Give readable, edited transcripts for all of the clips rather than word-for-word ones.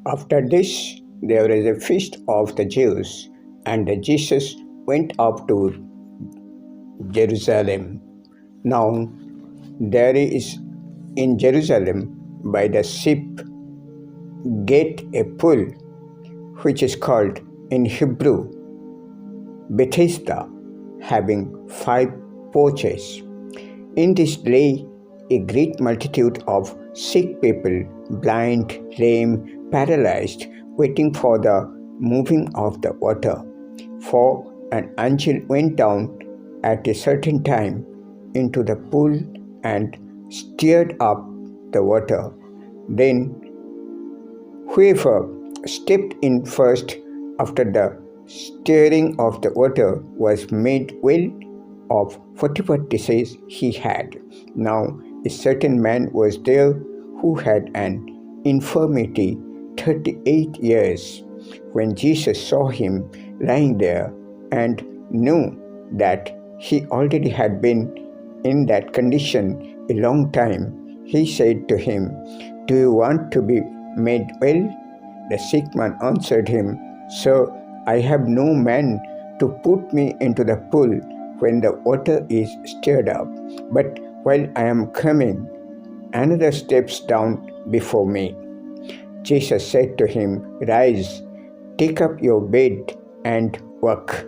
After this, there is a feast of the Jews, and Jesus went up to Jerusalem. Now, there is in Jerusalem by the sheep gate a pool, which is called in Hebrew Bethesda, having 5 porches. In this lay a great multitude of sick people, blind, lame, paralyzed, waiting for the moving of the water. For an angel went down at a certain time into the pool and stirred up the water. Then whoever stepped in first after the stirring of the water was made well of whatever disease he had. Now a certain man was there who had an infirmity 38 years. When Jesus saw him lying there and knew that he already had been in that condition a long time, he said to him, "Do you want to be made well?" The sick man answered him, "Sir, I have no man to put me into the pool when the water is stirred up, but while I am coming, another steps down before me." Jesus said to him, "Rise, take up your bed and walk."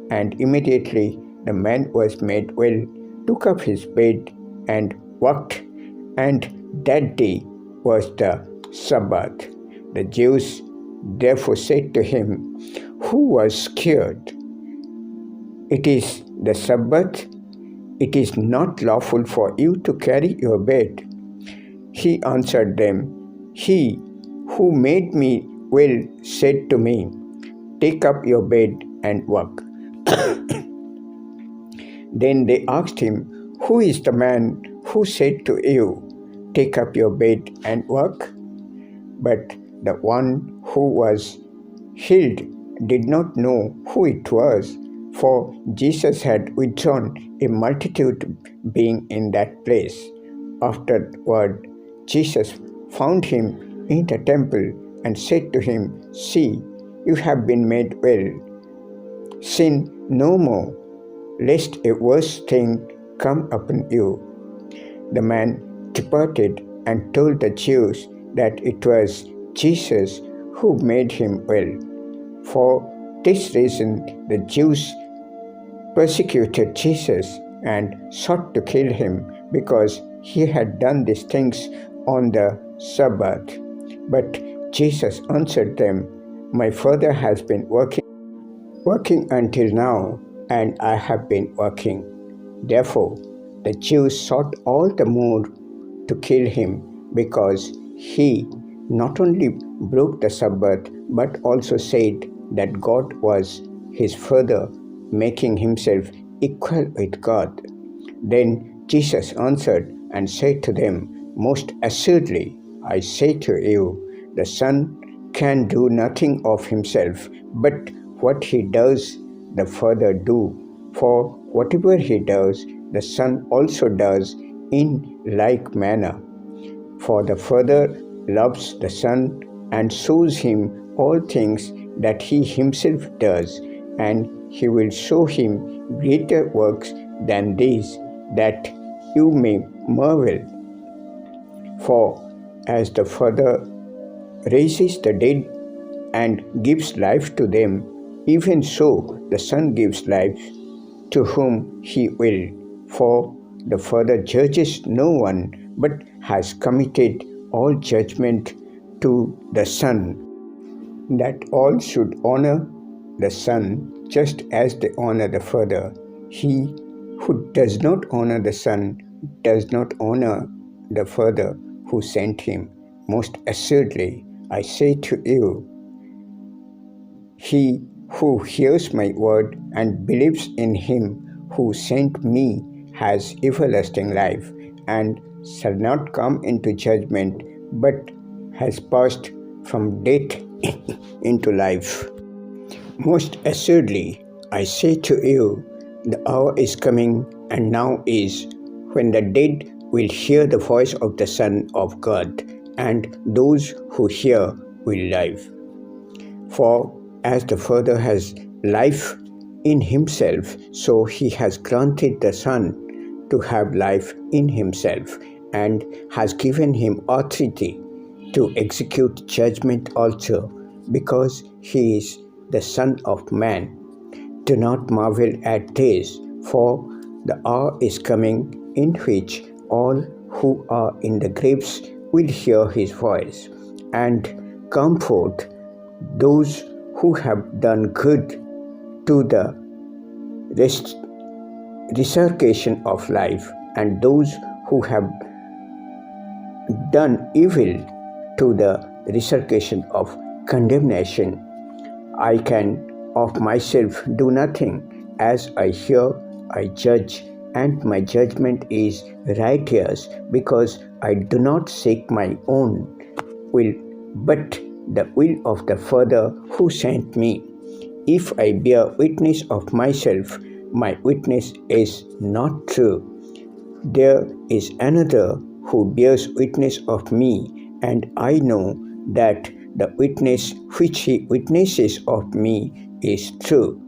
And immediately the man was made well, took up his bed and walked. And that day was the Sabbath. The Jews therefore said to him, who was cured, "It is the Sabbath. It is not lawful for you to carry your bed." He answered them, "He who made me well said to me, 'Take up your bed and walk.'" Then they asked him, "Who is the man who said to you, 'Take up your bed and walk'?" But the one who was healed did not know who it was, for Jesus had withdrawn a multitude being in that place. Afterward, Jesus found him in the temple and said to him, "See, you have been made well. Sin no more, lest a worse thing come upon you." The man departed and told the Jews that it was Jesus who made him well. For this reason the Jews persecuted Jesus and sought to kill him, because he had done these things on the Sabbath. But Jesus answered them, "My Father has been working until now, and I have been working." Therefore the Jews sought all the more to kill him, because he not only broke the Sabbath, but also said that God was his Father, making himself equal with God. Then Jesus answered and said to them, "Most assuredly, I say to you, the Son can do nothing of himself, but what he does, the Father do. For whatever he does, the Son also does in like manner. For the Father loves the Son and shows him all things that he himself does, and he will show him greater works than these, that you may marvel. For as the Father raises the dead and gives life to them, even so the Son gives life to whom he will. For the Father judges no one, but has committed all judgment to the Son, that all should honor the Son just as they honor the Father. He who does not honor the Son does not honor the Father who sent him. Most assuredly, I say to you, he who hears my word and believes in him who sent me has everlasting life, and shall not come into judgment, but has passed from death into life. Most assuredly, I say to you, the hour is coming, and now is, when the dead will hear the voice of the Son of God, and those who hear will live. For as the Father has life in himself, so he has granted the Son to have life in himself and has given him authority to execute judgment also, because he is the Son of Man. Do not marvel at this, for the hour is coming in which all who are in the graves will hear his voice, and comfort those who have done good to the resurrection of life, and those who have done evil to the resurrection of condemnation. I can of myself do nothing. As I hear, I judge, and my judgment is righteous, because I do not seek my own will, but the will of the Father who sent me. If I bear witness of myself, my witness is not true. There is another who bears witness of me, and I know that the witness which he witnesses of me is true.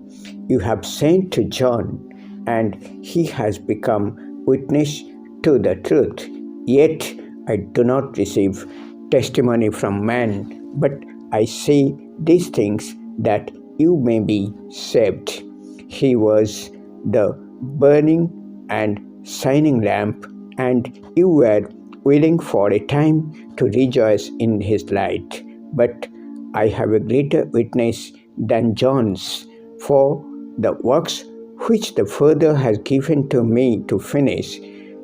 You have sent to John, and he has become witness to the truth. Yet I do not receive testimony from man, but I say these things that you may be saved. He was the burning and shining lamp, and you were willing for a time to rejoice in his light. But I have a greater witness than John's, for the works which the Father has given to me to finish,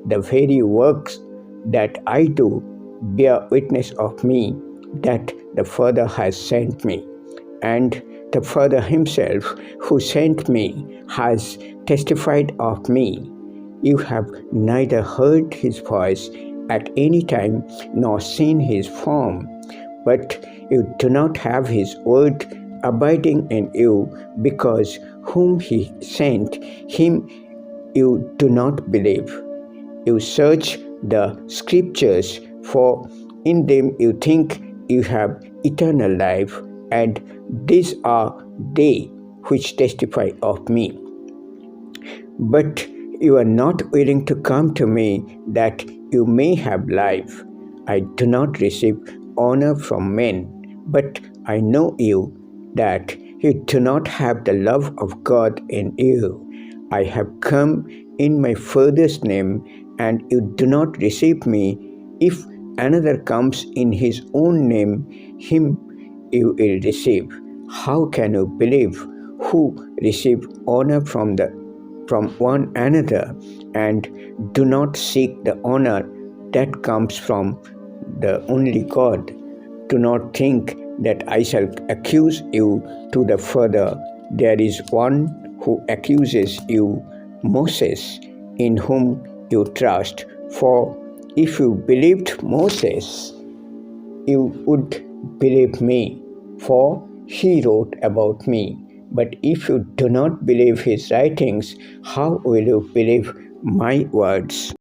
the very works that I do, bear witness of me that the Father has sent me. And the Father himself who sent me has testified of me. You have neither heard his voice at any time nor seen his form, but you do not have his word abiding in you, because whom he sent, him you do not believe. You search the scriptures, for in them you think you have eternal life, and these are they which testify of me. But you are not willing to come to me that you may have life. I do not receive honor from men, but I know you, that you do not have the love of God in you. I have come in my Father's name, and you do not receive me. If another comes in his own name, him you will receive. How can you believe who receive honor from one another, and do not seek the honor that comes from the only God? Do not think that I shall accuse you to the Father. There is one who accuses you, Moses, in whom you trust. For if you believed Moses, you would believe me, for he wrote about me. But if you do not believe his writings, how will you believe my words?